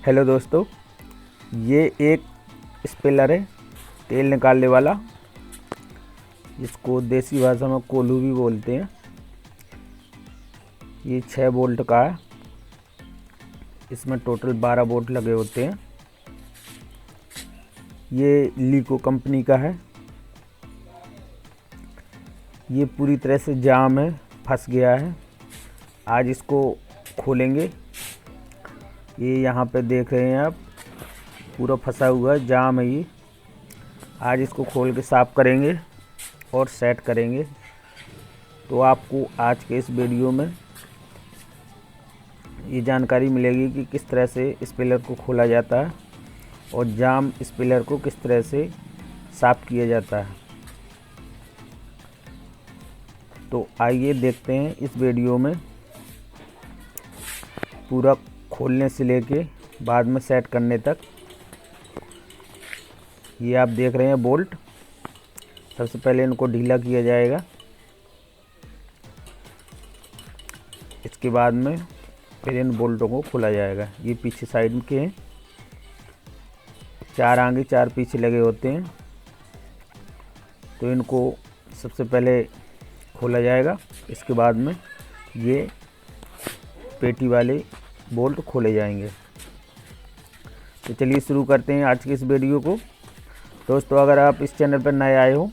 Hello दोस्तों, ये एक स्पेलर है तेल निकालने वाला, जिसको देसी भाषा में कोल्हू भी बोलते हैं। ये 6 वोल्ट का है। इसमें टोटल 12 वोल्ट लगे होते हैं। ये लीको कंपनी का है। ये पूरी तरह से जाम है, फंस गया है। आज इसको खोलेंगे। ये यहाँ पे देख रहे हैं आप, पूरा फंसा हुआ है, जाम है ये। आज इसको खोल के साफ़ करेंगे और सेट करेंगे। तो आपको आज के इस वीडियो में ये जानकारी मिलेगी कि किस तरह से स्पेलर को खोला जाता है और जाम स्पेलर को किस तरह से साफ़ किया जाता है। तो आइए देखते हैं इस वीडियो में पूरा खोलने से लेके बाद में सेट करने तक। ये आप देख रहे हैं बोल्ट। सबसे पहले इनको ढीला किया जाएगा, इसके बाद में फिर इन बोल्टों को खोला जाएगा। ये पीछे साइड के हैं, 4 आगे 4 पीछे लगे होते हैं। तो इनको सबसे पहले खोला जाएगा, इसके बाद में ये पेटी वाले बोल्ट खोले जाएंगे। तो चलिए शुरू करते हैं आज की इस वीडियो को। दोस्तों, अगर आप इस चैनल पर नए आए हो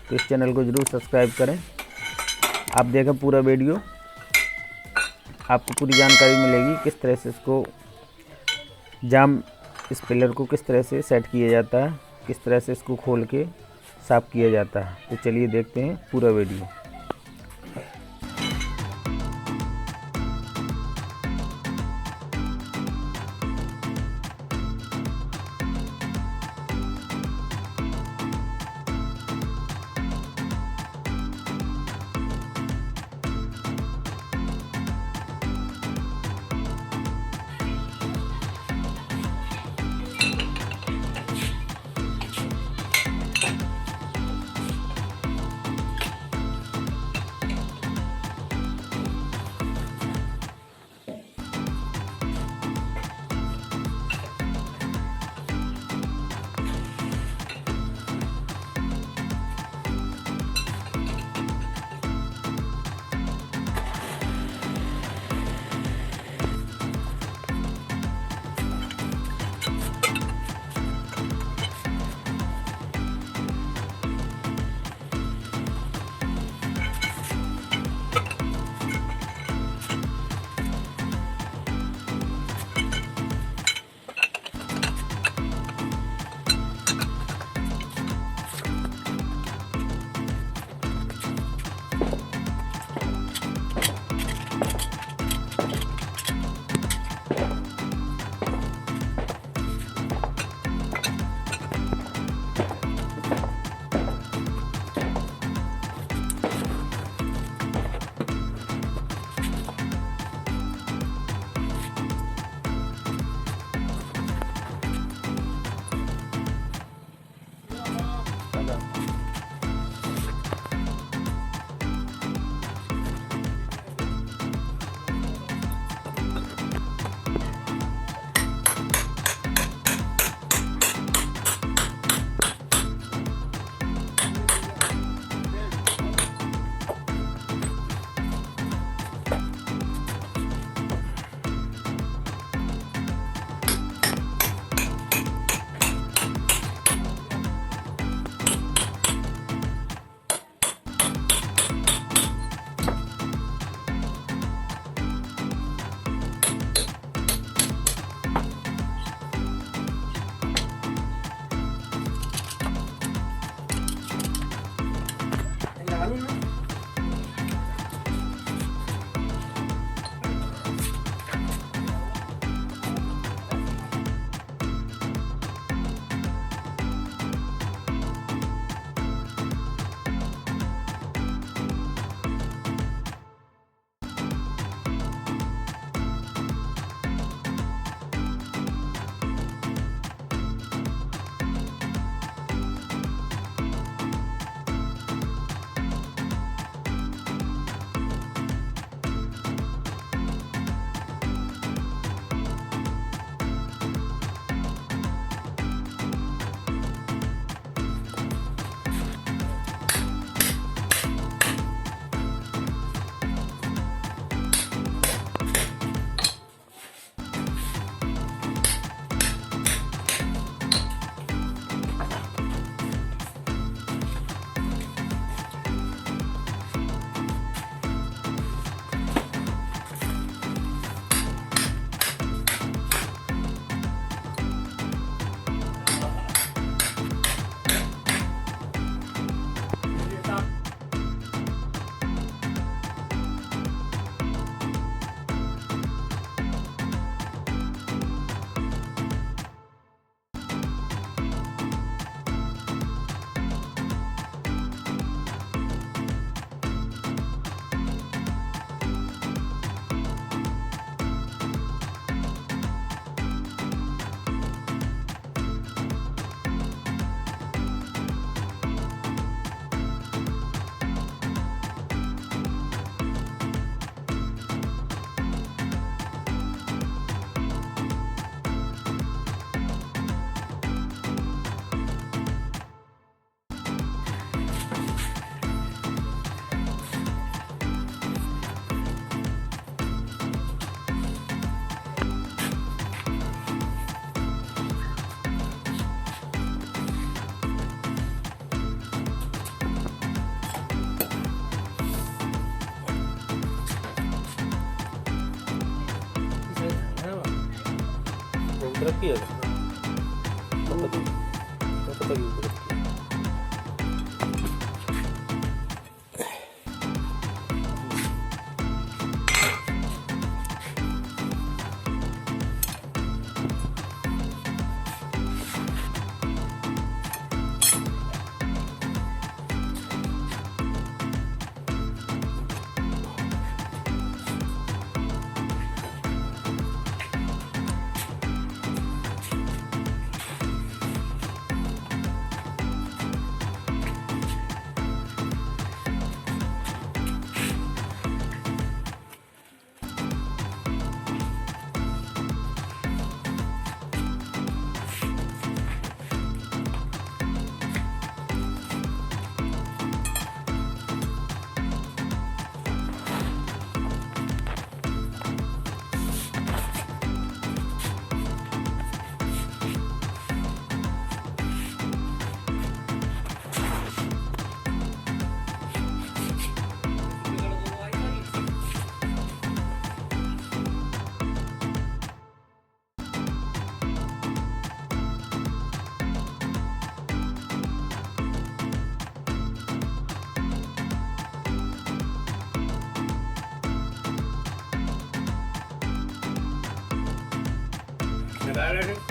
तो इस चैनल को ज़रूर सब्सक्राइब करें। आप देखें पूरा वीडियो, आपको पूरी जानकारी मिलेगी किस तरह से इसको जाम स्पेलर को किस तरह से सेट किया जाता है, किस तरह से इसको खोल के साफ़ किया जाता है। तो चलिए देखते हैं पूरा वीडियो। रखी है पता यूज रखी है। लगा रहे